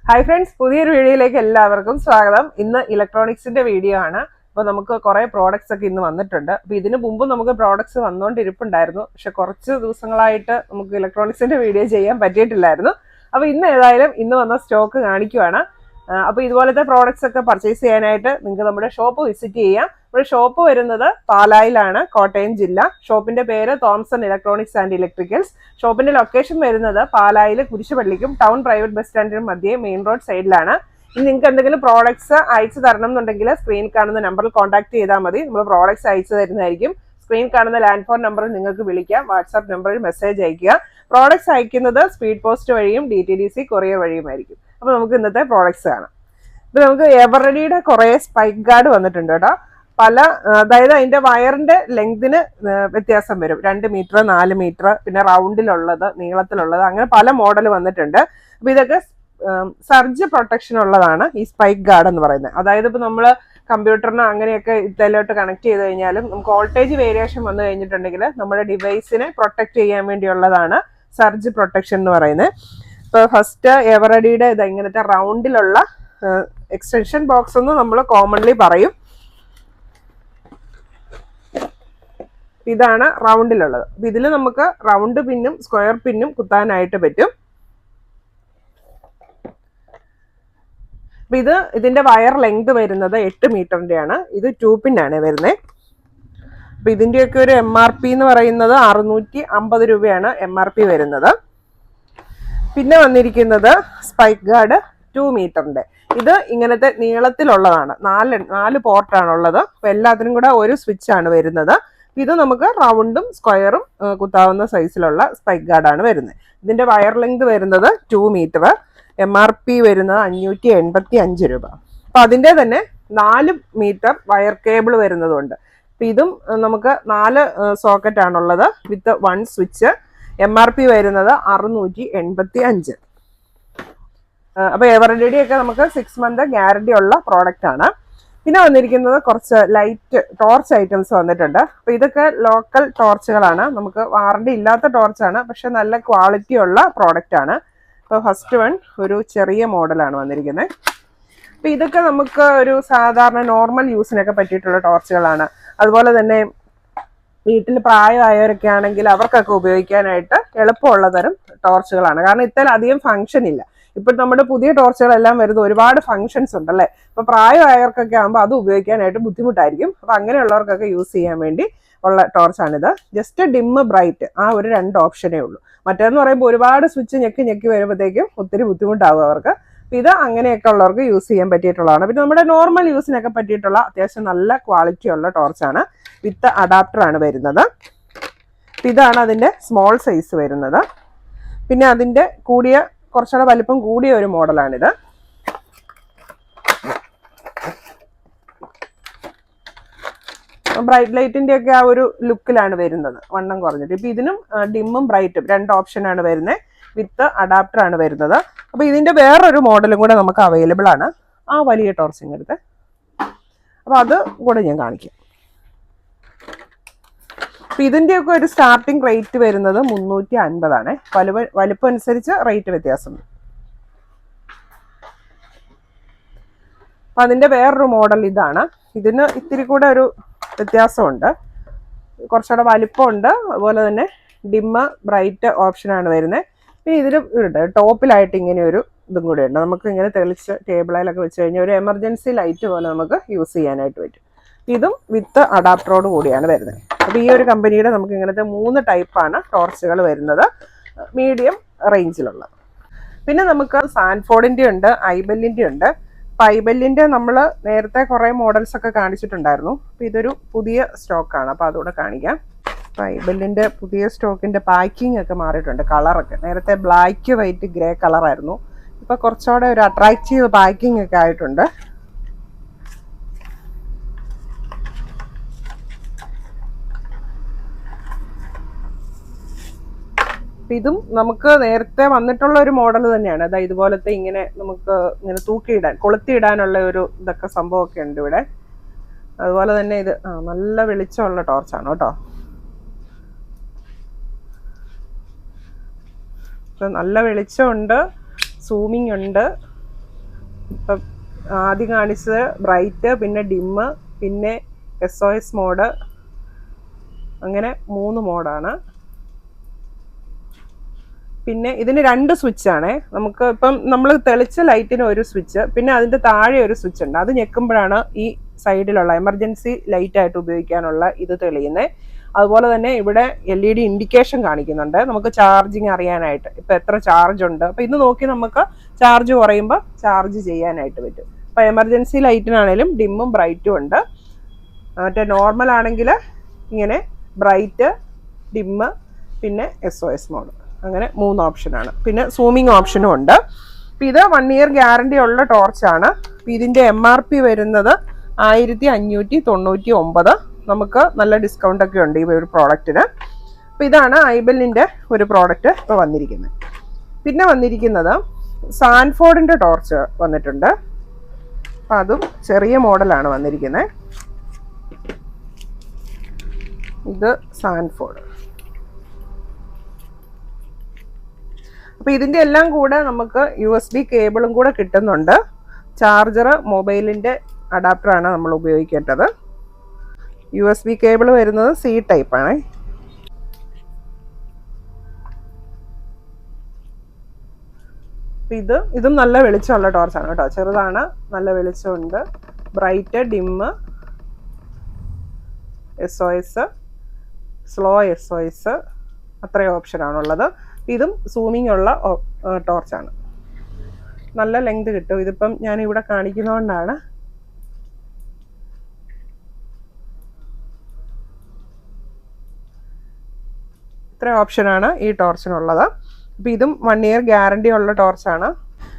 Hi friends, പുതിയൊരു വീഡിയോയിലേക്ക് എല്ലാവർക്കും സ്വാഗതം. ഇന്ന് ഇലക്ട്രോണിക്സിന്റെ വീഡിയോ ആണ്. അപ്പോൾ നമുക്ക് കുറേ പ്രോഡക്ട്സ് ഒക്കെ ഇന്ന് വന്നിട്ടുണ്ട്. അപ്പോൾ ഇതിനു മുമ്പ് നമുക്ക് പ്രോഡക്ട്സ് വന്നുകൊണ്ടിരിപ്പുണ്ടായിരുന്നു, പക്ഷെ കുറച്ച് ദിവസങ്ങളായിട്ട് നമുക്ക് ഇലക്ട്രോണിക്സിന്റെ വീഡിയോ ചെയ്യാൻ പറ്റിയിട്ടില്ലായിരുന്നു. അപ്പോൾ ഇന്ന് ഏതായാലും ഇന്ന് വന്ന സ്റ്റോക്ക് കാണിക്കുവാണ്. അപ്പോൾ ഇതുപോലത്തെ പ്രോഡക്ട്സ് ഒക്കെ പർച്ചേസ് ചെയ്യാനായിട്ട് നിങ്ങൾക്ക് നമ്മുടെ ഷോപ്പ് വിസിറ്റ് ചെയ്യാം. നമ്മുടെ ഷോപ്പ് വരുന്നത് പാലായിലാണ്, കോട്ടയം ജില്ല. ഷോപ്പിന്റെ പേര് തോംസൺ ഇലക്ട്രോണിക്സ് ആൻഡ് ഇലക്ട്രിക്കൽസ്. ഷോപ്പിന്റെ ലൊക്കേഷൻ വരുന്നത് പാലായിൽ കുരിശുപള്ളിക്കും ടൗൺ പ്രൈവറ്റ് ബസ് സ്റ്റാൻഡിനും മധ്യേ മെയിൻ റോഡ് സൈഡിലാണ്. ഇനി നിങ്ങൾക്ക് എന്തെങ്കിലും പ്രോഡക്ട്സ് അയച്ചു തരണം എന്നുണ്ടെങ്കിൽ സ്ക്രീൻ കാണുന്ന നമ്പറിൽ കോൺടാക്ട് ചെയ്താൽ മതി. നമ്മൾ പ്രോഡക്ട്സ് അയച്ചു തരുന്നതായിരിക്കും. സ്ക്രീൻ കാണുന്ന ലാൻഡ് ഫോൺ നമ്പറിൽ നിങ്ങൾക്ക് വിളിക്കാം, വാട്സാപ്പ് നമ്പറിൽ മെസ്സേജ് അയക്കുക. പ്രോഡക്ട്സ് അയക്കുന്നത് സ്പീഡ് പോസ്റ്റ് വഴിയും DTDC കൊറിയർ വഴിയുമായിരിക്കും. അപ്പോൾ നമുക്ക് ഇന്നത്തെ പ്രോഡക്ട്സ് കാണാം. ഇപ്പൊ നമുക്ക് എവർറെഡിയുടെ കുറെ സ്പൈക്ക് ഗാർഡ് വന്നിട്ടുണ്ട് കേട്ടോ. അതായത് അതിന്റെ വയറിന്റെ ലെങ്തിന് വ്യത്യാസം വരും. 2 മീറ്റർ, 4 മീറ്റർ, പിന്നെ റൗണ്ടിലുള്ളത്, നീളത്തിലുള്ളത്, അങ്ങനെ പല മോഡൽ വന്നിട്ടുണ്ട്. അപ്പൊ ഇതൊക്കെ സർജ് പ്രൊട്ടക്ഷൻ ഉള്ളതാണ് ഈ സ്പൈക്ക് ഗാർഡ് എന്ന് പറയുന്നത്. അതായത് ഇപ്പൊ നമ്മള് കമ്പ്യൂട്ടറിന് അങ്ങനെയൊക്കെ ഇതിലോട്ട് കണക്ട് ചെയ്ത് കഴിഞ്ഞാലും നമുക്ക് വോൾട്ടേജ് വേരിയേഷൻ വന്നു കഴിഞ്ഞിട്ടുണ്ടെങ്കിൽ നമ്മുടെ ഡിവൈസിനെ പ്രൊട്ടക്ട് ചെയ്യാൻ വേണ്ടിയുള്ളതാണ് സർജ് പ്രൊട്ടക്ഷൻ എന്ന് പറയുന്നത്. ഇപ്പൊ ഫസ്റ്റ് എവറഡിയുടെ ഇത് ഇങ്ങനത്തെ റൗണ്ടിലുള്ള എക്സ്റ്റൻഷൻ ബോക്സ് എന്ന് നമ്മൾ കോമൺലി പറയും. ഇതാണ് റൗണ്ടിലുള്ളത്. ഇതിൽ നമുക്ക് റൗണ്ട് പിന്നും സ്ക്വയർ പിന്നും കുത്താനായിട്ട് പറ്റും. ഇതിന്റെ വയർ ലെങ്ത് വരുന്നത് 8 മീറ്ററിന്റെ ആണ്. ഇത് 2 പിന്നാണ് വരുന്നത്. അപ്പൊ ഇതിന്റെയൊക്കെ ഒരു MRP എന്ന് പറയുന്നത് 650 രൂപയാണ് MRP വരുന്നത്. പിന്നെ വന്നിരിക്കുന്നത് സ്പൈക്ക് ഗാർഡ് 2 മീറ്ററിന്റെ. ഇത് ഇങ്ങനത്തെ നീളത്തിലുള്ളതാണ്. 4 പോർട്ടാണുള്ളത്. അപ്പൊ എല്ലാത്തിനും കൂടെ ഒരു സ്വിച്ച് ആണ് വരുന്നത്. ഇത് നമുക്ക് റൗണ്ടും സ്ക്വയറും കുത്താവുന്ന സൈസിലുള്ള സ്പൈക്ക് ഗാർഡാണ് വരുന്നത്. ഇതിന്റെ വയർ ലെങ്ത് വരുന്നത് 2 മീറ്റർ. MRP വരുന്നത് 585 രൂപ. അപ്പൊ അതിന്റെ തന്നെ 4 മീറ്റർ വയർ കേബിൾ വരുന്നതുണ്ട്. അപ്പൊ ഇതും നമുക്ക് 4 സോക്കറ്റ് ആണുള്ളത് വിത്ത് 1 സ്വിച്ച്. MRP വരുന്നത് 685. അപ്പൊ എവർഡി ഒക്കെ നമുക്ക് 6 മന്ത് ഗ്യാരണ്ടി ഉള്ള പ്രോഡക്റ്റ് ആണ്. പിന്നെ വന്നിരിക്കുന്നത് കുറച്ച് ലൈറ്റ് ടോർച്ച് ഐറ്റംസ് വന്നിട്ടുണ്ട്. അപ്പൊ ഇതൊക്കെ ലോക്കൽ ടോർച്ചുകളാണ്, നമുക്ക് വാറണ്ടി ഇല്ലാത്ത ടോർച്ചാണ്, പക്ഷെ നല്ല ക്വാളിറ്റി ഉള്ള പ്രോഡക്റ്റ് ആണ്. അപ്പോൾ ഫസ്റ്റ് വൺ ഒരു ചെറിയ മോഡലാണ് വന്നിരിക്കുന്നത്. അപ്പൊ ഇതൊക്കെ നമുക്ക് ഒരു സാധാരണ നോർമൽ യൂസിനൊക്കെ പറ്റിയിട്ടുള്ള ടോർച്ചുകളാണ്. അതുപോലെ തന്നെ വീട്ടിൽ പ്രായമായവരൊക്കെ ആണെങ്കിൽ അവർക്കൊക്കെ ഉപയോഗിക്കാനായിട്ട് എളുപ്പമുള്ള തരം ടോർച്ചുകളാണ്. കാരണം ഇത്തരം അധികം ഫംഗ്ഷൻ ഇല്ല. ഇപ്പൊ നമ്മുടെ പുതിയ ടോർച്ചുകളെല്ലാം വരുന്നത് ഒരുപാട് ഫംഗ്ഷൻസ് ഉണ്ടല്ലേ. അപ്പൊ പ്രായമായവർക്കൊക്കെ ആകുമ്പോൾ അത് ഉപയോഗിക്കാനായിട്ട് ബുദ്ധിമുട്ടായിരിക്കും. അപ്പൊ അങ്ങനെയുള്ളവർക്കൊക്കെ യൂസ് ചെയ്യാൻ വേണ്ടി ഉള്ള ടോർച്ചാണിത്. ജസ്റ്റ് ഡിം ബ്രൈറ്റ്, ആ ഒരു 2 ഓപ്ഷനേ ഉള്ളൂ. മറ്റേന്ന് പറയുമ്പോൾ ഒരുപാട് സ്വിച്ച് ഞെക്കി വരുമ്പോഴത്തേക്കും ഒത്തിരി ബുദ്ധിമുട്ടാകും അവർക്ക്. ഇത് അങ്ങനെയൊക്കെ ഉള്ളവർക്ക് യൂസ് ചെയ്യാൻ പറ്റിയിട്ടുള്ളതാണ്. പിന്നെ നമ്മുടെ നോർമൽ യൂസിനൊക്കെ പറ്റിയിട്ടുള്ള അത്യാവശ്യം നല്ല ക്വാളിറ്റി ഉള്ള ടോർച്ചാണ്. വിത്ത് അഡാപ്റ്റർ ആണ് വരുന്നത്. ഇതാണ് അതിന്റെ സ്മോൾ സൈസ് വരുന്നത്. പിന്നെ അതിന്റെ കുറച്ചുകൂടെ വലിപ്പം കൂടിയ ഒരു മോഡലാണിത്. ബ്രൈറ്റ് ലൈറ്റിന്റെ ഒക്കെ ആ ഒരു ലുക്കിലാണ് വരുന്നത്, വണ്ണം കുറഞ്ഞിട്ട്. ഇപ്പൊ ഇതിനും ഡിമ്മും ബ്രൈറ്റും 2 ഓപ്ഷനാണ് വരുന്നത്. വിത്ത് അഡാപ്റ്റർ ആണ് വരുന്നത്. അപ്പൊ ഇതിന്റെ വേറൊരു മോഡലും കൂടെ നമുക്ക് അവൈലബിൾ ആണ്. ആ വലിയ ടോർച്ചിങ് എടുത്ത് അപ്പൊ അത് കൂടെ ഞാൻ കാണിക്കാം. അപ്പൊ ഇതിന്റെയൊക്കെ ഒരു സ്റ്റാർട്ടിങ് റേറ്റ് വരുന്നത് 350 ആണ്. വലുപ്പം അനുസരിച്ച് റേറ്റ് വ്യത്യാസം. അപ്പൊ അതിന്റെ വേറൊരു മോഡൽ ഇതാണ്. ഇതിന് ഇത്തിരി കൂടെ ഒരു വ്യത്യാസമുണ്ട്, കുറച്ചുകൂടെ വലിപ്പമുണ്ട്. അതുപോലെ തന്നെ ഡിമ്മ് ബ്രൈറ്റ് ഓപ്ഷനാണ് വരുന്നത്. പിന്നെ ഇതിന് ടോപ്പിലായിട്ട് ഇങ്ങനെ ഒരു ഇതും കൂടെ ഉണ്ട്. നമുക്ക് ഇങ്ങനെ തെളിച്ച് ടേബിളിലൊക്കെ വെച്ച് കഴിഞ്ഞാൽ ഒരു എമർജൻസി ലൈറ്റ് പോലെ നമുക്ക് യൂസ് ചെയ്യാനായിട്ട് പറ്റും. ഇതും വിത്ത് അഡാപ്റ്ററോട് കൂടിയാണ് വരുന്നത്. അപ്പോൾ ഈ ഒരു കമ്പനിയുടെ നമുക്ക് ഇങ്ങനത്തെ 3 ടൈപ്പാണ് ടോർച്ചുകൾ വരുന്നത്, മീഡിയം റേഞ്ചിലുള്ള. പിന്നെ നമുക്ക് സാൻഫോർഡിന്റെ ഉണ്ട്, ഐബെല്ലിന്റെ ഉണ്ട്. ഐബെല്ലിന്റെ നമ്മൾ നേരത്തെ കുറേ മോഡൽസ് ഒക്കെ കാണിച്ചിട്ടുണ്ടായിരുന്നു. അപ്പോൾ ഇതൊരു പുതിയ സ്റ്റോക്കാണ്, അപ്പോൾ അതുകൂടെ കാണിക്കാം. ഐബെല്ലിന്റെ പുതിയ സ്റ്റോക്കിന്റെ പാക്കിംഗ് ഒക്കെ മാറിയിട്ടുണ്ട്. കളറൊക്കെ നേരത്തെ ബ്ലാക്ക് വൈറ്റ് ഗ്രേ കളറായിരുന്നു. ഇപ്പൊ കുറച്ചുകൂടെ ഒരു അട്രാക്റ്റീവ് പാക്കിംഗ് ഒക്കെ ആയിട്ടുണ്ട്. ഇതും നമുക്ക് നേരത്തെ വന്നിട്ടുള്ള ഒരു മോഡൽ തന്നെയാണ്. അതായത് ഇതുപോലത്തെ ഇങ്ങനെ നമുക്ക് ഇങ്ങനെ തൂക്കിയിടാൻ, കൊളുത്തിയിടാനുള്ള ഒരു ഇതൊക്കെ സംഭവമൊക്കെ ഉണ്ട് ഇവിടെ. അതുപോലെ തന്നെ ഇത് നല്ല വെളിച്ചമുള്ള ടോർച്ചാണ് കേട്ടോ. നല്ല വെളിച്ചമുണ്ട്, സൂമിങ് ഉണ്ട്. ഇപ്പം ആദ്യം കാണിച്ചത് ബ്രൈറ്റ്, പിന്നെ ഡിമ്മ്, പിന്നെ SOS മോഡ്, അങ്ങനെ 3 മോഡാണ്. പിന്നെ ഇതിന് 2 സ്വിച്ചാണ്. നമുക്ക് ഇപ്പം നമ്മൾ തെളിച്ച ലൈറ്റിന് ഒരു സ്വിച്ച്, പിന്നെ അതിൻ്റെ താഴെ ഒരു സ്വിച്ച് ഉണ്ട്. അത് ഞെക്കുമ്പോഴാണ് ഈ സൈഡിലുള്ള എമർജൻസി ലൈറ്റ് ആയിട്ട് ഉപയോഗിക്കാനുള്ള ഇത് തെളിയുന്നത്. അതുപോലെ തന്നെ ഇവിടെ LED ഇൻഡിക്കേഷൻ കാണിക്കുന്നുണ്ട്, നമുക്ക് ചാർജിങ് അറിയാനായിട്ട്. ഇപ്പം എത്ര ചാർജ് ഉണ്ട്, അപ്പം ഇത് നോക്കി നമുക്ക് ചാർജ് കുറയുമ്പോൾ ചാർജ് ചെയ്യാനായിട്ട് പറ്റും. അപ്പം എമർജൻസി ലൈറ്റിനാണേലും ഡിമ്മും ബ്രൈറ്റും ഉണ്ട്. മറ്റേ നോർമൽ ആണെങ്കിൽ ഇങ്ങനെ ബ്രൈറ്റ്, ഡിമ്മ്, പിന്നെ SOS മോഡ്, അങ്ങനെ 3 ഓപ്ഷനാണ്. പിന്നെ സൂമിങ് ഓപ്ഷനും ഉണ്ട്. അപ്പം ഇത് 1 ഇയർ ഗ്യാരണ്ടി ഉള്ള ടോർച്ചാണ്. അപ്പം ഇതിൻ്റെ MRP വരുന്നത് 1599. നമുക്ക് നല്ല ഡിസ്കൗണ്ട് ഒക്കെ ഉണ്ട് ഈ ഒരു പ്രോഡക്റ്റിന്. അപ്പം ഇതാണ് ഐബെല്ലിൻ്റെ ഒരു പ്രോഡക്റ്റ് ഇപ്പോൾ വന്നിരിക്കുന്നത്. പിന്നെ വന്നിരിക്കുന്നത് സാൻഫോർഡിൻ്റെ ടോർച്ച് വന്നിട്ടുണ്ട്. അപ്പം അതും ചെറിയ മോഡലാണ് വന്നിരിക്കുന്നത്. ഇത് സാൻഫോർഡ്. അപ്പോൾ ഇതിൻ്റെ എല്ലാം കൂടെ നമുക്ക് USB കേബിളും കൂടെ കിട്ടുന്നുണ്ട്. ചാർജർ, മൊബൈലിൻ്റെ അഡാപ്റ്ററാണ് നമ്മൾ ഉപയോഗിക്കേണ്ടത്. USB കേബിൾ വരുന്നത് C ടൈപ്പാണ്. ഇതും നല്ല വെളിച്ചമുള്ള ടോർച്ചാണ് കേട്ടോ. ചെറുതാണ്, നല്ല വെളിച്ചമുണ്ട്. Bright, dim, SOS, slow SOS, അത്രയും ഓപ്ഷനാണുള്ളത്. ഇതും സൂമിങ് ഉള്ള ടോർച്ചാണ്. നല്ല ലെങ്ത് കിട്ടും. ഇതിപ്പം ഞാൻ ഇവിടെ കാണിക്കുന്നതുകൊണ്ടാണ്. ഇത്ര ഓപ്ഷനാണ് ഈ ടോർച്ചിനുള്ളത്. അപ്പോൾ ഇതും 1 ഇയർ ഗ്യാരണ്ടി ഉള്ള ടോർച്ചാണ്.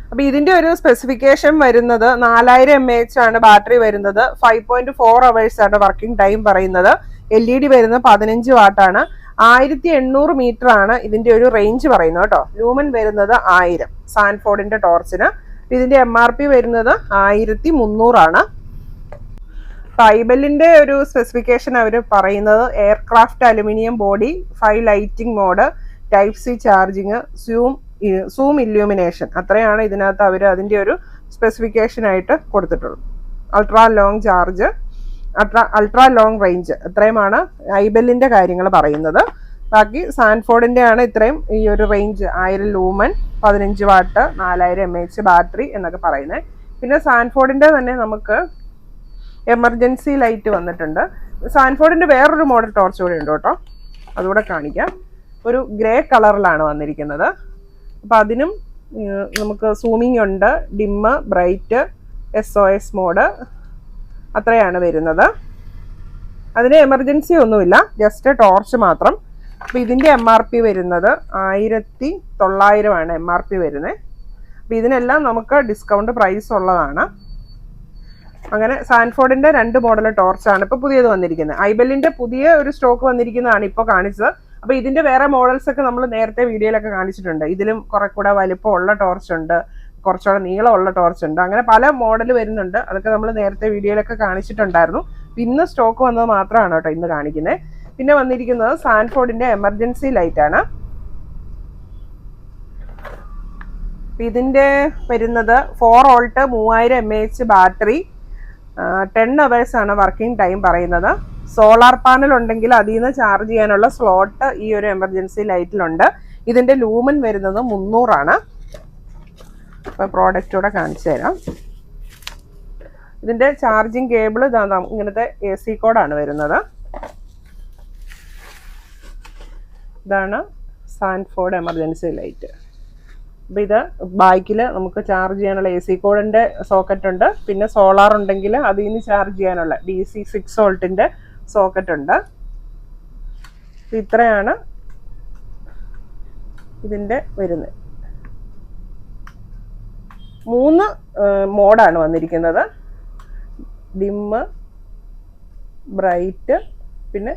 അപ്പോൾ ഇതിൻ്റെ ഒരു സ്പെസിഫിക്കേഷൻ വരുന്നത് 4000 mAh ആണ് ബാറ്ററി വരുന്നത്. 5.4 hours ആണ് വർക്കിംഗ് ടൈം പറയുന്നത്. LED വരുന്നത് 15 വാട്ടാണ്. 1800 മീറ്റർ ആണ് ഇതിൻ്റെ ഒരു റേഞ്ച് പറയുന്നത് കേട്ടോ. ലൂമൻ വരുന്നത് 1000 സാൻഫോർഡിൻ്റെ ടോർച്ചിന്. ഇതിൻ്റെ MRP വരുന്നത് 1300 ആണ്. ഐബെല്ലിൻ്റെ ഒരു സ്പെസിഫിക്കേഷൻ അവർ പറയുന്നത് aircraft aluminium body, 5 lighting mode, Type-C charging, zoom illumination, അത്രയാണ് ഇതിനകത്ത് അവർ അതിൻ്റെ ഒരു സ്പെസിഫിക്കേഷൻ ആയിട്ട് കൊടുത്തിട്ടുള്ളൂ. Ultra long charge, ultra long range, ഇത്രയുമാണ് ഐബെല്ലിൻ്റെ കാര്യങ്ങൾ പറയുന്നത്. ബാക്കി സാൻഫോർഡിൻ്റെ ആണ് ഇത്രയും ഈ ഒരു range, 1000 lumen, 15 what, 4000 mAh battery എന്നൊക്കെ പറയുന്നത്. പിന്നെ സാൻഫോർഡിൻ്റെ തന്നെ നമുക്ക് എമർജൻസി ലൈറ്റ് വന്നിട്ടുണ്ട്. സാൻഫോർഡിൻ്റെ വേറൊരു മോഡൽ ടോർച്ച് കൂടെ ഉണ്ട് കേട്ടോ, അതുകൂടെ കാണിക്കാം. ഒരു ഗ്രേ കളറിലാണ് വന്നിരിക്കുന്നത്. അപ്പം അതിനും നമുക്ക് സൂമിങ് ഉണ്ട്, ഡിമ്മ്, ബ്രൈറ്റ്, SOS മോഡ്, അത്രയാണ് വരുന്നത്. അതിന് എമർജൻസി ഒന്നുമില്ല, ജസ്റ്റ് ടോർച്ച് മാത്രം. അപ്പം ഇതിൻ്റെ MRP വരുന്നത് 1900 ആണ് MRP വരുന്നത്. അപ്പം ഇതിനെല്ലാം നമുക്ക് ഡിസ്കൗണ്ട് പ്രൈസ് ഉള്ളതാണ്. അങ്ങനെ സാൻഫോർഡിൻ്റെ 2 മോഡൽ ടോർച്ചാണ് ഇപ്പോൾ പുതിയത് വന്നിരിക്കുന്നത്. ഐബെല്ലിൻ്റെ പുതിയ ഒരു സ്റ്റോക്ക് വന്നിരിക്കുന്നതാണ് ഇപ്പോൾ കാണിച്ചത്. അപ്പോൾ ഇതിൻ്റെ വേറെ മോഡൽസ് ഒക്കെ നമ്മൾ നേരത്തെ വീഡിയോയിലൊക്കെ കാണിച്ചിട്ടുണ്ട്. ഇതിലും കുറെ കൂടെ വലിപ്പമുള്ള ടോർച്ച് ഉണ്ട്, കുറച്ചുകൂടെ നീളമുള്ള ടോർച്ച് ഉണ്ട്, അങ്ങനെ പല മോഡൽ വരുന്നുണ്ട്. അതൊക്കെ നമ്മൾ നേരത്തെ വീഡിയോയിലൊക്കെ കാണിച്ചിട്ടുണ്ടായിരുന്നു. ഇന്ന് സ്റ്റോക്ക് വന്നത് മാത്രമാണ് കേട്ടോ ഇന്ന് കാണിക്കുന്നത്. പിന്നെ വന്നിരിക്കുന്നത് സാൻഫോർഡിൻ്റെ എമർജൻസി ലൈറ്റ് ആണ്. ഇതിൻ്റെ വരുന്നത് 4 വോൾട്ട് 3000 mAh ബാറ്ററി, 10 hours ആണ് വർക്കിംഗ് ടൈം പറയുന്നത്. സോളാർ പാനൽ ഉണ്ടെങ്കിൽ അതിൽ നിന്ന് ചാർജ് ചെയ്യാനുള്ള സ്ലോട്ട് ഈ ഒരു എമർജൻസി ലൈറ്റിലുണ്ട്. ഇതിൻ്റെ ലൂമൻ വരുന്നത് 300 ആണ്. അപ്പോൾ പ്രോഡക്റ്റ് കൂടെ കാണിച്ചു തരാം. ഇതിൻ്റെ ചാർജിങ് കേബിൾ ഇങ്ങനത്തെ AC കോഡാണ് വരുന്നത്. ഇതാണ് സാൻഫോർഡ് എമർജൻസി ലൈറ്റ്. അപ്പോൾ ഇത് ബാക്കിൽ നമുക്ക് ചാർജ് ചെയ്യാനുള്ള AC കോഡിൻ്റെ സോക്കറ്റ് ഉണ്ട്. പിന്നെ സോളാർ ഉണ്ടെങ്കിൽ അതിൽ നിന്ന് ചാർജ് ചെയ്യാനുള്ള DC 6 വോൾട്ടിൻ്റെ സോക്കറ്റ് ഉണ്ട്. ഇത്രയാണ് ഇതിൻ്റെ വരുന്നത്. 3 മോഡാണ് വന്നിരിക്കുന്നത്, ഡിമ്മ്, ബ്രൈറ്റ്, പിന്നെ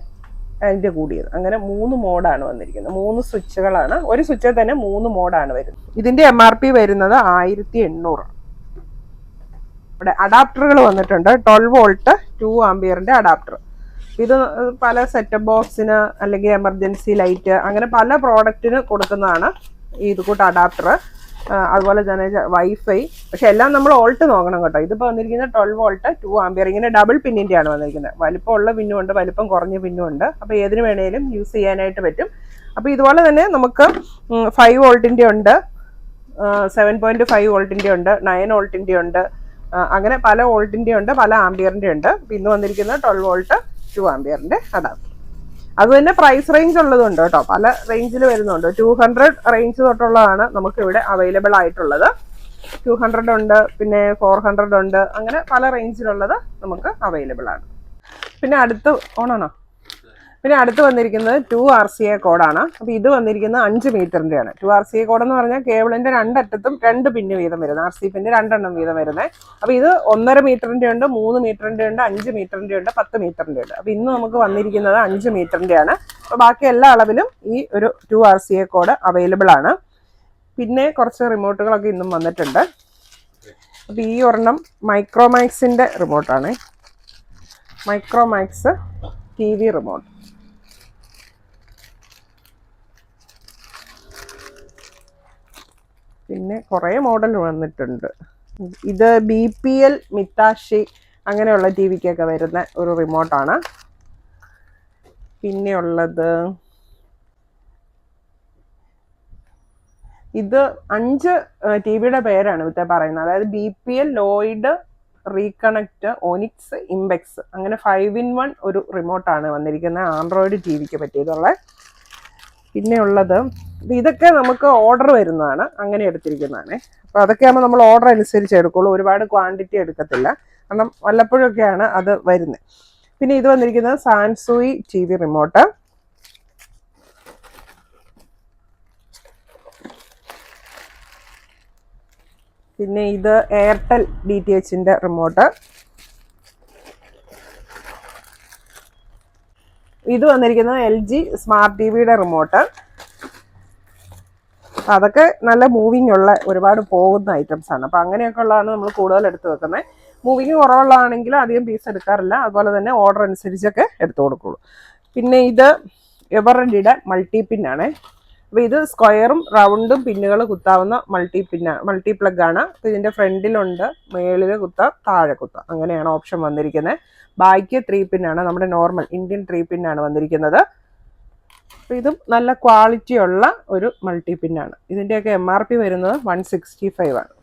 അതിൻ്റെ കൂടിയത്, അങ്ങനെ 3 മോഡാണ് വന്നിരിക്കുന്നത്. 3 സ്വിച്ചുകളാണ്, ഒരു സ്വിച്ചിൽ തന്നെ 3 മോഡാണ് വരുന്നത്. ഇതിൻ്റെ MRP വരുന്നത് 1800. ഇവിടെ അഡാപ്റ്ററുകൾ വന്നിട്ടുണ്ട്. 12 വോൾട്ട് 2 ആംപിയറിൻ്റെ അഡാപ്റ്റർ. ഇത് പല സെറ്റപ്പ് ബോക്സിന് അല്ലെങ്കിൽ എമർജൻസി ലൈറ്റ് അങ്ങനെ പല പ്രോഡക്റ്റിന് കൊടുക്കുന്നതാണ് ഈ ഇത് കൂട്ട് അഡാപ്റ്റർ. അതുപോലെ തന്നെ വൈഫൈ. പക്ഷെ എല്ലാം നമ്മൾ വോൾട്ട് നോക്കണം കേട്ടോ. ഇതിപ്പോൾ വന്നിരിക്കുന്നത് 12 വോൾട്ട് 2 ആംപിയർ, ഇങ്ങനെ ഡബിൾ പിന്നിൻ്റെയാണ് വന്നിരിക്കുന്നത്. വലിപ്പമുള്ള പിന്നും ഉണ്ട്, വലിപ്പം കുറഞ്ഞ പിന്നും ഉണ്ട്. അപ്പോൾ ഏതിന് വേണേലും യൂസ് ചെയ്യാനായിട്ട് പറ്റും. അപ്പോൾ ഇതുപോലെ തന്നെ നമുക്ക് 5 വോൾട്ടിൻ്റെ ഉണ്ട്, 7.5 വോൾട്ടിൻ്റെ ഉണ്ട്, 9 വോൾട്ടിൻ്റെ ഉണ്ട്, അങ്ങനെ പല വോൾട്ടിൻ്റെ ഉണ്ട്, പല ആംപിയറിൻ്റെ ഉണ്ട്. ഇന്ന് വന്നിരിക്കുന്നത് 12 വോൾട്ട് 2 ആംപിയറിൻ്റെ അഡാപ്റ്റർ. അത് തന്നെ പ്രൈസ് റേഞ്ച് ഉള്ളതുണ്ട് കേട്ടോ, പല റേഞ്ചിൽ വരുന്നുണ്ട്. 200 റേഞ്ച് തൊട്ടുള്ളതാണ് നമുക്ക് ഇവിടെ അവൈലബിൾ ആയിട്ടുള്ളത്. 200 ഉണ്ട്, പിന്നെ 400 ഉണ്ട്, അങ്ങനെ പല റേഞ്ചിലുള്ളത് നമുക്ക് അവൈലബിൾ ആണ്. പിന്നെ അടുത്ത് വന്നിരിക്കുന്നത് 2 RCA കോഡാണ്. അപ്പോൾ ഇത് വന്നിരിക്കുന്നത് 5 മീറ്ററിൻ്റെയാണ്. 2 RCA കോഡ് എന്ന് പറഞ്ഞാൽ കേബിളിൻ്റെ രണ്ടറ്റത്തും 2 പിന്ന് വീതം വരുന്നത്, RC പിന്ന് 2 എണ്ണം വീതം വരുന്നത്. അപ്പോൾ ഇത് 1.5 മീറ്ററിൻ്റെ ഉണ്ട്, 3 മീറ്ററിൻ്റെ ഉണ്ട്, 5 മീറ്ററിൻ്റെ ഉണ്ട്, 10 മീറ്ററിൻ്റെ ഉണ്ട്. അപ്പോൾ ഇന്ന് നമുക്ക് വന്നിരിക്കുന്നത് 5 മീറ്ററിൻ്റെയാണ്. അപ്പോൾ ബാക്കി എല്ലാ അളവിലും ഈ ഒരു 2 RCA കോഡ് അവൈലബിൾ ആണ്. പിന്നെ കുറച്ച് റിമോട്ടുകളൊക്കെ ഇന്നും വന്നിട്ടുണ്ട്. അപ്പോൾ ഈ ഒരെണ്ണം മൈക്രോമാക്സിൻ്റെ റിമോട്ടാണ്, മൈക്രോമാക്സ് TV റിമോട്ട്. പിന്നെ കുറേ മോഡൽ വന്നിട്ടുണ്ട്. ഇത് BPL, മിത്താഷി അങ്ങനെയുള്ള TVക്കൊക്കെ വരുന്ന ഒരു റിമോട്ടാണ്. പിന്നെയുള്ളത് ഇത് 5 TVയുടെ പേരാണ് ഇവിടുത്തെ പറയുന്നത്. അതായത് BPL, ലോയിഡ്, റീകണക്ട്, ഒനിക്സ്, ഇംബെക്സ്, അങ്ങനെ 5-in-1 ഒരു റിമോട്ടാണ് വന്നിരിക്കുന്നത് ആൻഡ്രോയിഡ് TVക്ക് പറ്റിയതുള്ള. പിന്നെയുള്ളത് ഇതൊക്കെ നമുക്ക് ഓർഡർ വരുന്നതാണ്, അങ്ങനെ എടുത്തിരിക്കുന്നതാണ്. അപ്പോൾ അതൊക്കെ ആകുമ്പോൾ നമ്മൾ ഓർഡർ അനുസരിച്ച് എടുക്കുള്ളൂ, ഒരുപാട് ക്വാണ്ടിറ്റി എടുക്കത്തില്ല, കാരണം വല്ലപ്പോഴൊക്കെയാണ് അത് വരുന്നത്. പിന്നെ ഇത് വന്നിരിക്കുന്നത് സാൻസൂയി TV റിമോട്ട്. പിന്നെ ഇത് എയർടെൽ DTHൻ്റെ റിമോട്ട്. ഇത് വന്നിരിക്കുന്നത് LG സ്മാർട്ട് TVയുടെ റിമോട്ട്. അതൊക്കെ നല്ല മൂവിങ് ഉള്ള, ഒരുപാട് പോകുന്ന ഐറ്റംസ് ആണ്. അപ്പോൾ അങ്ങനെയൊക്കെ ഉള്ളതാണ് നമ്മൾ കൂടുതൽ എടുത്ത് വെക്കുന്നത്. മൂവിങ് കുറവുള്ളതാണെങ്കിൽ അധികം പീസ് എടുക്കാറില്ല, അതുപോലെ തന്നെ ഓർഡർ അനുസരിച്ചൊക്കെ എടുത്തു കൊടുക്കുള്ളൂ. പിന്നെ ഇത് എവറഡിയുടെ മൾട്ടി പിന്നാണ്. അപ്പോൾ ഇത് സ്ക്വയറും റൗണ്ടും പിന്നുകൾ കുത്താവുന്ന മൾട്ടി പ്ലഗ് ആണ്. അപ്പോൾ ഇതിൻ്റെ ഫ്രണ്ടിലുണ്ട്, മേളിൽ കുത്താം, താഴെ കുത്താം, അങ്ങനെയാണ് ഓപ്ഷൻ വന്നിരിക്കുന്നത്. ബാക്ക് 3 പിന്നാണ്, നമ്മുടെ നോർമൽ ഇന്ത്യൻ 3 പിന്നാണ് വന്നിരിക്കുന്നത്. അപ്പോൾ ഇതും നല്ല ക്വാളിറ്റി ഉള്ള ഒരു മൾട്ടി പിന്നാണ്. ഇതിൻ്റെയൊക്കെ MRP വരുന്നത് 165 ആണ്.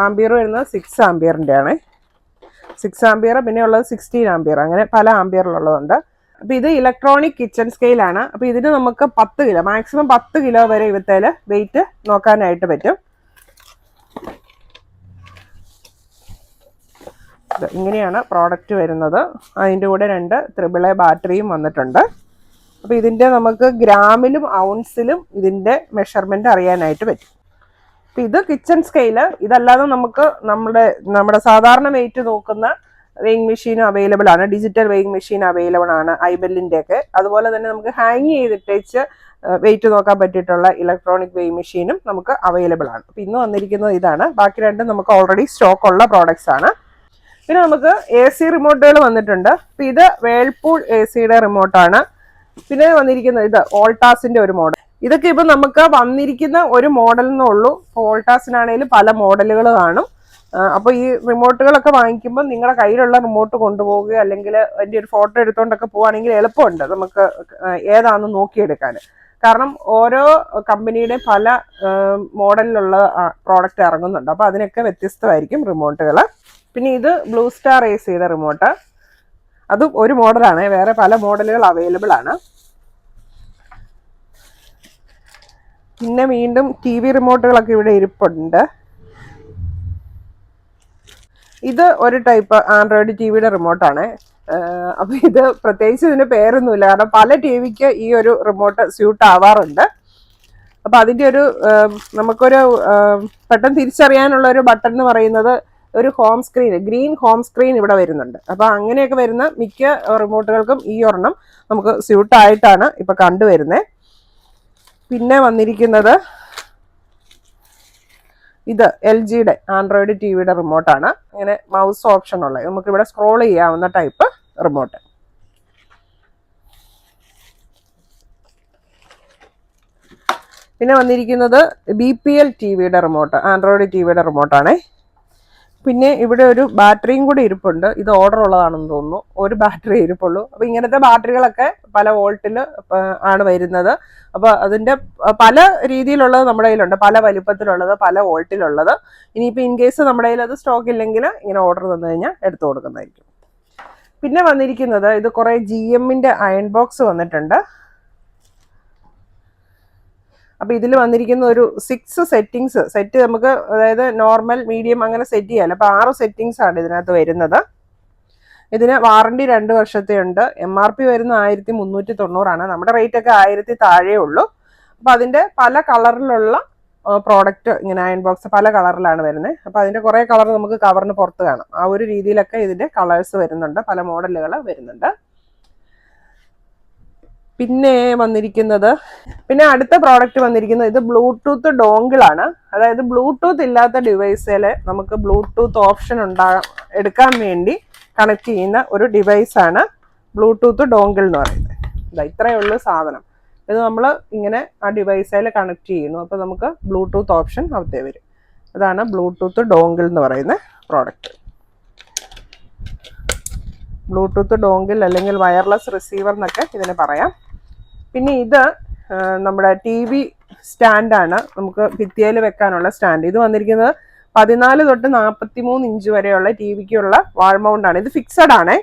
ആംബിയർ വരുന്നത് 6 ആംബിയറിൻ്റെ ആണ്. 6 ആംബിയർ, പിന്നെ ഉള്ളത് 16 ആംബിയർ, അങ്ങനെ പല ആംബിയറിലുള്ളതുണ്ട്. അപ്പോൾ ഇത് ഇലക്ട്രോണിക് കിച്ചൺ സ്കെയിലാണ്. അപ്പോൾ ഇതിന് നമുക്ക് 10 കിലോ, മാക്സിമം 10 കിലോ വരെ ഇവത്തേൽ വെയിറ്റ് നോക്കാനായിട്ട് പറ്റും. ഇങ്ങനെയാണ് പ്രോഡക്റ്റ് വരുന്നത്. അതിൻ്റെ കൂടെ 2 AAA ബാറ്ററിയും വന്നിട്ടുണ്ട്. അപ്പോൾ ഇതിൻ്റെ നമുക്ക് ഗ്രാമിലും ഔൺസിലും ഇതിൻ്റെ മെഷർമെൻറ്റ് അറിയാനായിട്ട് പറ്റും. അപ്പോൾ ഇത് കിച്ചൺ സ്കെയില്. ഇതല്ലാതെ നമുക്ക് നമ്മുടെ സാധാരണ വെയിറ്റ് നോക്കുന്ന വെയിങ് മെഷീനും അവൈലബിൾ ആണ്, ഡിജിറ്റൽ വെയിങ് മെഷീൻ അവൈലബിൾ ആണ് ഐബെല്ലിൻ്റെ ഒക്കെ. അതുപോലെ തന്നെ നമുക്ക് ഹാങ് ചെയ്തിട്ടേച്ച് വെയിറ്റ് നോക്കാൻ പറ്റിയിട്ടുള്ള ഇലക്ട്രോണിക് വെയിങ് മെഷീനും നമുക്ക് അവൈലബിൾ ആണ്. അപ്പോൾ ഇന്ന് വന്നിരിക്കുന്നത് ഇതാണ്. ബാക്കി 2 നമുക്ക് ഓൾറെഡി സ്റ്റോക്ക് ഉള്ള പ്രോഡക്ട്സ് ആണ്. പിന്നെ നമുക്ക് AC റിമോട്ടുകൾ വന്നിട്ടുണ്ട്. അപ്പോൾ ഇത് വേൾപൂൾ ACയുടെ റിമോട്ടാണ്. പിന്നെ വന്നിരിക്കുന്നത് ഇത് വോൾട്ടാസിൻ്റെ ഒരു മോഡൽ. ഇതൊക്കെ ഇപ്പം നമുക്ക് വന്നിരിക്കുന്ന ഒരു മോഡൽ എന്നേ ഉള്ളൂ. വോൾട്ടാസിനാണെങ്കിലും പല മോഡലുകൾ കാണും. അപ്പോൾ ഈ റിമോട്ടുകളൊക്കെ വാങ്ങിക്കുമ്പോൾ നിങ്ങളുടെ കയ്യിലുള്ള റിമോട്ട് കൊണ്ടുപോവുകയോ അല്ലെങ്കിൽ അതിൻ്റെ ഒരു ഫോട്ടോ എടുത്തുകൊണ്ടൊക്കെ പോവുകയാണെങ്കിൽ എളുപ്പമുണ്ട് നമുക്ക് ഏതാണെന്ന് നോക്കിയെടുക്കാൻ. കാരണം ഓരോ കമ്പനിയുടെ പല മോഡലിലുള്ള പ്രോഡക്റ്റ് ഇറങ്ങുന്നുണ്ട്. അപ്പോൾ അതിനൊക്കെ വ്യത്യസ്തമായിരിക്കും റിമോട്ടുകൾ. പിന്നെ ഇത് ബ്ലൂ സ്റ്റാർ ACയുടെ റിമോട്ട്. അതും ഒരു മോഡലാണ്, വേറെ പല മോഡലുകൾ അവൈലബിൾ ആണ്. പിന്നെ വീണ്ടും TV റിമോട്ടുകളൊക്കെ ഇവിടെ ഇരിപ്പുണ്ട്. ഇത് ഒരു ടൈപ്പ് ആൻഡ്രോയിഡ് TVയുടെ റിമോട്ടാണ്. അപ്പോൾ ഇത് പ്രത്യേകിച്ച് ഇതിൻ്റെ പേരൊന്നുമില്ല, കാരണം പല TVക്ക് ഈ ഒരു റിമോട്ട് സ്യൂട്ട് ആവാറുണ്ട്. അപ്പോൾ അതിൻ്റെ ഒരു നമുക്കൊരു പെട്ടെന്ന് തിരിച്ചറിയാനുള്ള ഒരു ബട്ടൺ എന്ന് പറയുന്നത് ഒരു home screen, green home screen ഇവിടെ വരുന്നുണ്ട്. അപ്പോൾ അങ്ങനെയൊക്കെ വരുന്ന മിക്ക റിമോട്ടുകൾക്കും ഈ ഒരെണ്ണം നമുക്ക് സ്യൂട്ടായിട്ടാണ് ഇപ്പോൾ കണ്ടുവരുന്നത്. പിന്നെ വന്നിരിക്കുന്നത് ഇത് LGയുടെ ആൻഡ്രോയിഡ് TVയുടെ റിമോട്ടാണ്. ഇങ്ങനെ മൗസ് ഓപ്ഷൻ ഉള്ളത്, നമുക്കിവിടെ സ്ക്രോൾ ചെയ്യാവുന്ന ടൈപ്പ് റിമോട്ട്. പിന്നെ വന്നിരിക്കുന്നത് BPL ടിവിയുടെ റിമോട്ട്, ആൻഡ്രോയിഡ് ടിവിയുടെ റിമോട്ടാണേ. പിന്നെ ഇവിടെ ഒരു ബാറ്ററിയും കൂടി ഇരിപ്പുണ്ട്. ഇത് ഓർഡർ ഉള്ളതാണെന്ന് തോന്നുന്നു. ഒരു ബാറ്ററി ഇരിപ്പുള്ളൂ. അപ്പോൾ ഇങ്ങനത്തെ ബാറ്ററികളൊക്കെ പല വോൾട്ടിൽ ആണ് വരുന്നത്. അപ്പോൾ അതിൻ്റെ പല രീതിയിലുള്ളത് നമ്മുടെ കയ്യിലുണ്ട്, പല വലിപ്പത്തിലുള്ളത്, പല വോൾട്ടിലുള്ളത്. ഇനിയിപ്പോൾ ഇൻ കേസ് നമ്മുടെ കയ്യിൽ അത് സ്റ്റോക്ക് ഇല്ലെങ്കിൽ ഇങ്ങനെ ഓർഡർ തന്നു കഴിഞ്ഞാൽ എടുത്തു കൊടുക്കുന്നതായിരിക്കും. പിന്നെ വന്നിരിക്കുന്നത് ഇത് കുറേ GMന്റെ അയൺ ബോക്സ് വന്നിട്ടുണ്ട്. അപ്പോൾ ഇതിൽ വന്നിരിക്കുന്ന ഒരു 6 സെറ്റ് നമുക്ക്, അതായത് നോർമൽ, മീഡിയം അങ്ങനെ സെറ്റ് ചെയ്യാമല്ലോ. അപ്പോൾ 6 സെറ്റിങ്സ് ആണ് ഇതിനകത്ത് വരുന്നത്. ഇതിന് വാറണ്ടി 2 വർഷത്തെ ഉണ്ട്. MRP വരുന്ന 1390 നമ്മുടെ റേറ്റ് ഒക്കെ 1000 താഴെ ഉള്ളൂ. അപ്പോൾ അതിൻ്റെ പല കളറിലുള്ള പ്രോഡക്റ്റ് ഇങ്ങനെ അയൺ ബോക്സ് പല കളറിലാണ് വരുന്നത്. അപ്പോൾ അതിൻ്റെ കുറേ കളർ നമുക്ക് കവറിന് പുറത്ത് കാണാം. ആ ഒരു രീതിയിലൊക്കെ ഇതിൻ്റെ കളേഴ്സ് വരുന്നുണ്ട്, പല മോഡലുകൾ വരുന്നുണ്ട്. പിന്നെ വന്നിരിക്കുന്നത്, പിന്നെ അടുത്ത പ്രോഡക്റ്റ് വന്നിരിക്കുന്നത് ഇത് ബ്ലൂടൂത്ത് ഡോങ്കിൾ ആണ്. അതായത് ബ്ലൂടൂത്ത് ഇല്ലാത്ത ഡിവൈസിൽ നമുക്ക് ബ്ലൂടൂത്ത് ഓപ്ഷൻ എടുക്കാൻ വേണ്ടി കണക്ട് ചെയ്യുന്ന ഒരു ഡിവൈസാണ് ബ്ലൂടൂത്ത് ഡോങ്കിൾ എന്ന് പറയുന്നത്. ഇത്രയേ ഉള്ളൂ സാധനം. ഇത് നമ്മൾ ഇങ്ങനെ ആ ഡിവൈസിൽ കണക്ട് ചെയ്യുന്നു. അപ്പോൾ നമുക്ക് ബ്ലൂടൂത്ത് ഓപ്ഷൻ അവിടെ വരും. അതാണ് ബ്ലൂടൂത്ത് ഡോങ്കിൾ എന്ന് പറയുന്ന പ്രോഡക്റ്റ്. ബ്ലൂടൂത്ത് ഡോങ്കിൾ അല്ലെങ്കിൽ വയർലെസ് റിസീവർ എന്നൊക്കെ ഇതിന് പറയാം. പിന്നെ ഇത് നമ്മുടെ TV സ്റ്റാൻഡാണ്, നമുക്ക് ഭിത്തിയിൽ വെക്കാനുള്ള സ്റ്റാൻഡ്. ഇത് വന്നിരിക്കുന്നത് 14 തൊട്ട് 43 ഇഞ്ച് വരെയുള്ള TVക്കുള്ള വാൾ മൗണ്ടാണ്. ഇത് ഫിക്സഡ് ആണേ.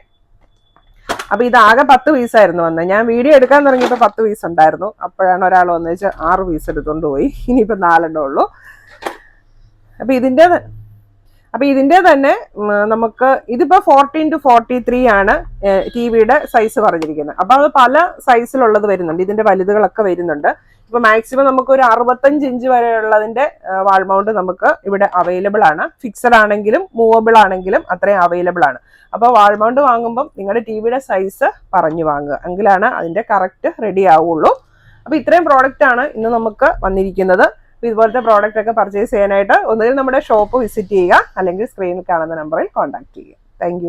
അപ്പോൾ ഇതാകെ 10 പീസായിരുന്നു വന്നത്. ഞാൻ വീഡിയോ എടുക്കാൻ തുടങ്ങിയപ്പോൾ 10 പീസ് ഉണ്ടായിരുന്നു. അപ്പോഴാണ് ഒരാൾ വന്നു വെച്ചാൽ 6 പീസ് എടുത്തുകൊണ്ട് പോയി. ഇനിയിപ്പോൾ 4 എണ്ണേ ഉള്ളൂ. അപ്പോൾ ഇതിൻ്റെ തന്നെ നമുക്ക് ഇതിപ്പോൾ 14 to 43 ആണ് TVയുടെ സൈസ് പറഞ്ഞിരിക്കുന്നത്. അപ്പോൾ അത് പല സൈസിലുള്ളത് വരുന്നുണ്ട്. ഇതിൻ്റെ വലുതുകളൊക്കെ വരുന്നുണ്ട്. ഇപ്പോൾ മാക്സിമം നമുക്ക് ഒരു 65 ഇഞ്ച് വരെയുള്ളതിൻ്റെ വാൾ മൗണ്ട് നമുക്ക് ഇവിടെ അവൈലബിൾ ആണ്. ഫിക്സഡ് ആണെങ്കിലും മൂവബിൾ ആണെങ്കിലും അത്രയും അവൈലബിൾ ആണ്. അപ്പോൾ വാൾ മൗണ്ട് വാങ്ങുമ്പം നിങ്ങളുടെ TVയുടെ സൈസ് പറഞ്ഞു വാങ്ങുക, എങ്കിലാണ് അതിൻ്റെ കറക്റ്റ് റെഡി ആവുള്ളൂ. അപ്പോൾ ഇത്രയും പ്രോഡക്റ്റ് ആണ് ഇന്ന് നമുക്ക് വന്നിരിക്കുന്നത്. ഇതുപോലത്തെ പ്രോഡക്റ്റ് ഒക്കെ പർച്ചേസ് ചെയ്യാനായിട്ട് ഒന്നുകിൽ നമ്മുടെ ഷോപ്പ് വിസിറ്റ് ചെയ്യുക, അല്ലെങ്കിൽ സ്ക്രീനിൽ കാണുന്ന നമ്പറിൽ കോൺടാക്ട് ചെയ്യുക. താങ്ക്